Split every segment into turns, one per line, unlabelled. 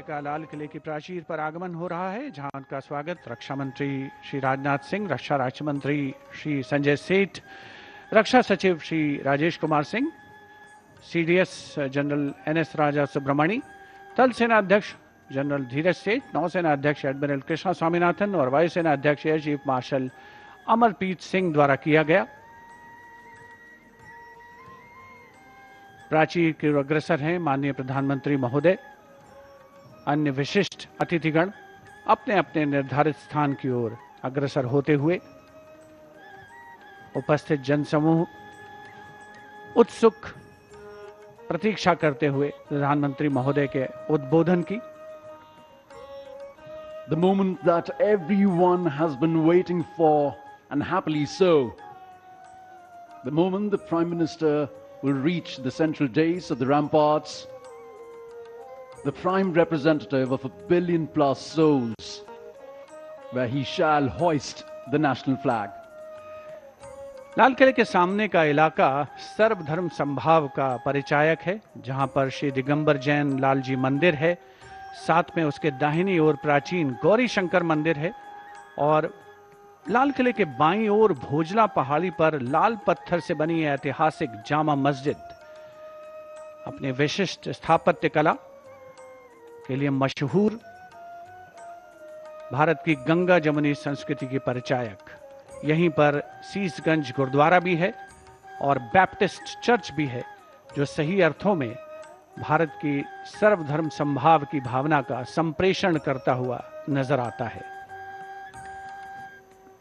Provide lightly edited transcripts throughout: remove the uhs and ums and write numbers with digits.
का लाल किले की प्राचीर पर आगमन हो रहा है, जहां उनका स्वागत रक्षा मंत्री श्री राजनाथ सिंह, रक्षा राज्य मंत्री श्री संजय सेठ, रक्षा सचिव Shri Rajesh Kumar Singh, CDS general NS Raja Subramani, थल सेना अध्यक्ष जनरल धीरज सेठ, नौसेना अध्यक्ष एडमिरल कृष्णा स्वामीनाथन और वायुसेना अध्यक्ष air chief marshal Amarpreet Singh द्वारा किया गया। प्राचीर की ओर अग्रसर हैं माननीय प्रधानमंत्री महोदय। अन्य विशिष्ट अतिथिगण अपने अपने निर्धारित स्थान की ओर अग्रसर होते हुए उपस्थित जनसमूह उत्सुक प्रतीक्षा करते हुए प्रधानमंत्री महोदय के उद्बोधन की।
The moment that everyone has been waiting for, and happily so. The moment the Prime Minister will reach the central dais of the ramparts, the prime representative of 1 billion plus souls, where he shall hoist the national flag.
लाल किले के सामने का इलाका सर्वधर्म संभाव का परिचायक है, जहां पर श्री दिगंबर जैन लाल जी मंदिर है, साथ में उसके दाहिनी ओर प्राचीन गौरी शंकर मंदिर है और लाल किले के बाईं ओर भोजला पहाड़ी पर लाल पत्थर से बनी ऐतिहासिक जामा मस्जिद अपने विशिष्ट स्थापत्य कला के लिए मशहूर भारत की गंगा जमुनी संस्कृति की परिचायक। यहीं पर सीसगंज गुरुद्वारा भी है और बैप्टिस्ट चर्च भी है, जो सही अर्थों में भारत की सर्वधर्म संभाव की भावना का संप्रेषण करता हुआ नजर आता है।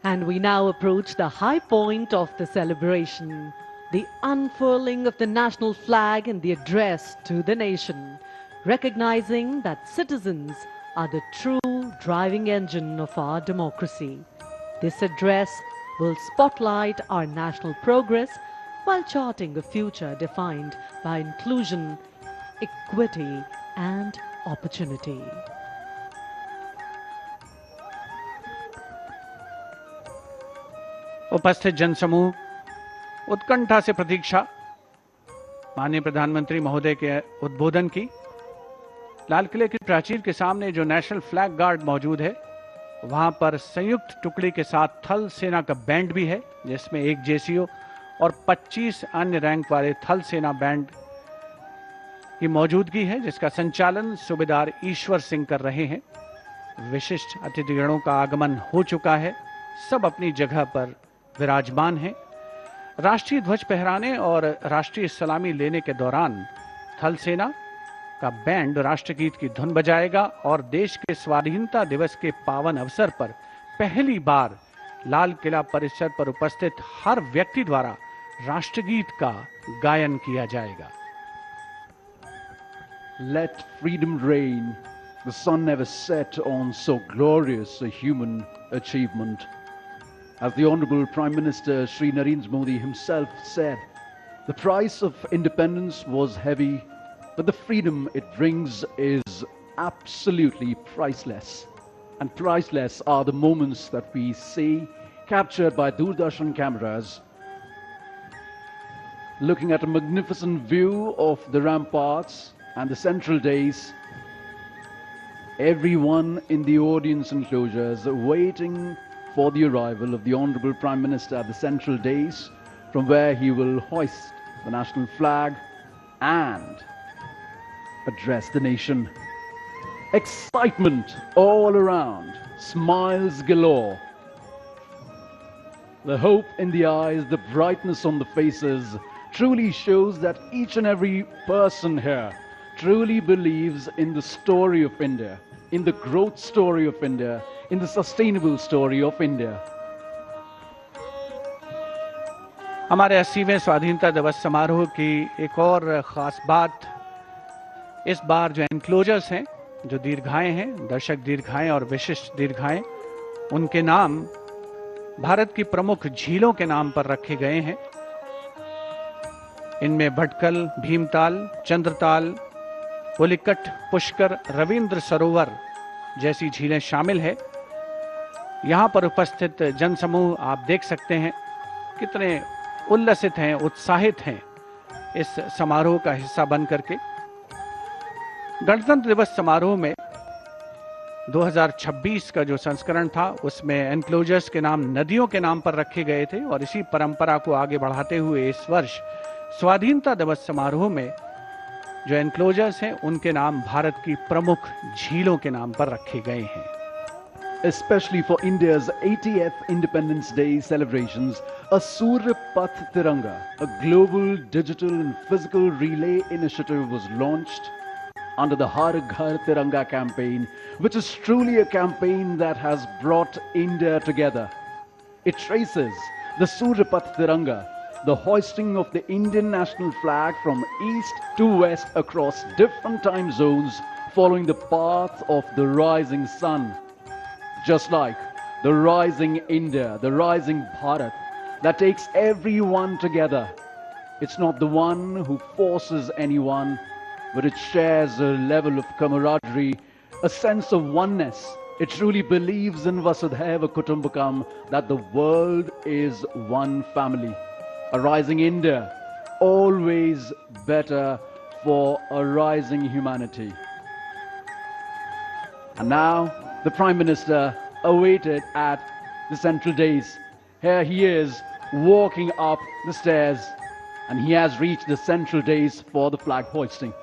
And we now approach the high point of the celebration, the unfurling of the national flag and the address to the nation, recognizing that citizens are the true driving engine of our democracy. This address will spotlight our national progress while charting a future defined by inclusion, equity, and opportunity.
उपस्थित जनसमूह उत्कंठा से प्रतीक्षा माननीय प्रधानमंत्री महोदय के उद्बोधन की। लाल किले की प्राचीर के सामने जो नेशनल फ्लैग गार्ड मौजूद है, वहां पर संयुक्त टुकड़ी के साथ थल सेना का बैंड भी है, जिसमें एक जेसीओ और 25 अन्य रैंक वाले थल सेना बैंड की मौजूदगी है, जिसका संचालन सूबेदार ईश्वर सिंह कर रहे हैं। विशिष्ट अतिथिगणों का आगमन हो चुका है, सब अपनी जगह पर विराजमान हैं। राष्ट्रीय ध्वज फहराने और राष्ट्रीय सलामी लेने के दौरान थल सेना का बैंड राष्ट्रगीत की धुन बजाएगा और देश के स्वाधीनता दिवस के पावन अवसर पर पहली बार लाल किला परिसर पर उपस्थित हर व्यक्ति द्वारा राष्ट्रगीत का गायन किया जाएगा।
Let freedom reign. The sun never set on so glorious a human achievement. As the Honorable Prime Minister Shri Narendra Modi himself said, the price of independence was heavy, but the freedom it brings is absolutely priceless. And priceless are the moments that we see captured by Doordarshan cameras, looking at a magnificent view of the ramparts and the central dais. Everyone in the audience enclosures waiting for the arrival of the Honorable Prime Minister at the central dais, from where he will hoist the national flag and address the nation. Excitement all around, smiles galore. The hope in the eyes, the brightness on the faces truly shows that each and every person here truly believes in the story of India, in the growth story of India, in the sustainable story of India.
हमारे 80वें स्वाधीनता दिवस समारोह की एक और खास बात, इस बार जो एनक्लोजर्स हैं, जो दीर्घाएं हैं, दर्शक दीर्घाएं और विशिष्ट दीर्घाएं, उनके नाम भारत की प्रमुख झीलों के नाम पर रखे गए हैं। इनमें भटकल, भीमताल, चंद्रताल, पुलिकट, पुष्कर, रविंद्र सरोवर जैसी झीलें शामिल है। यहां पर उपस्थित जनसमूह आप देख सकते हैं कितने उल्लसित हैं, उत्साहित हैं इस समारोह का हिस्सा बन करके। गणतंत्र दिवस समारोह में 2026 का जो संस्करण था उसमें एनक्लोजर्स के नाम नदियों के नाम पर रखे गए थे और इसी परंपरा को आगे बढ़ाते हुए इस वर्ष स्वाधीनता दिवस समारोह में जो एनक्लोजर्स हैं उनके नाम भारत की प्रमुख झीलों के नाम पर रखे गए हैं.
Especially for India's 80th Independence Day celebrations, a Surya Path Tiranga, a global digital and physical relay initiative was launched under the Har Ghar Tiranga campaign, which is truly a campaign that has brought India together. It traces the Surya Path Tiranga, the hoisting of the Indian national flag from east to west across different time zones following the path of the rising sun. Just like the rising India, the rising Bharat that takes everyone together. It's not the one who forces anyone, but it shares a level of camaraderie, a sense of oneness. It truly believes in Vasudhaiva Kutumbakam, that the world is one family. A rising India, always better for a rising humanity. And now, the Prime Minister awaited at the central dais. Here he is walking up the stairs and he has reached the central dais for the flag hoisting.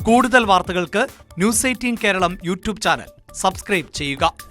കൂടുതൽ വാർത്തകൾക്ക് news 18 Keralam YouTube channel subscribe ചെയ്യുക.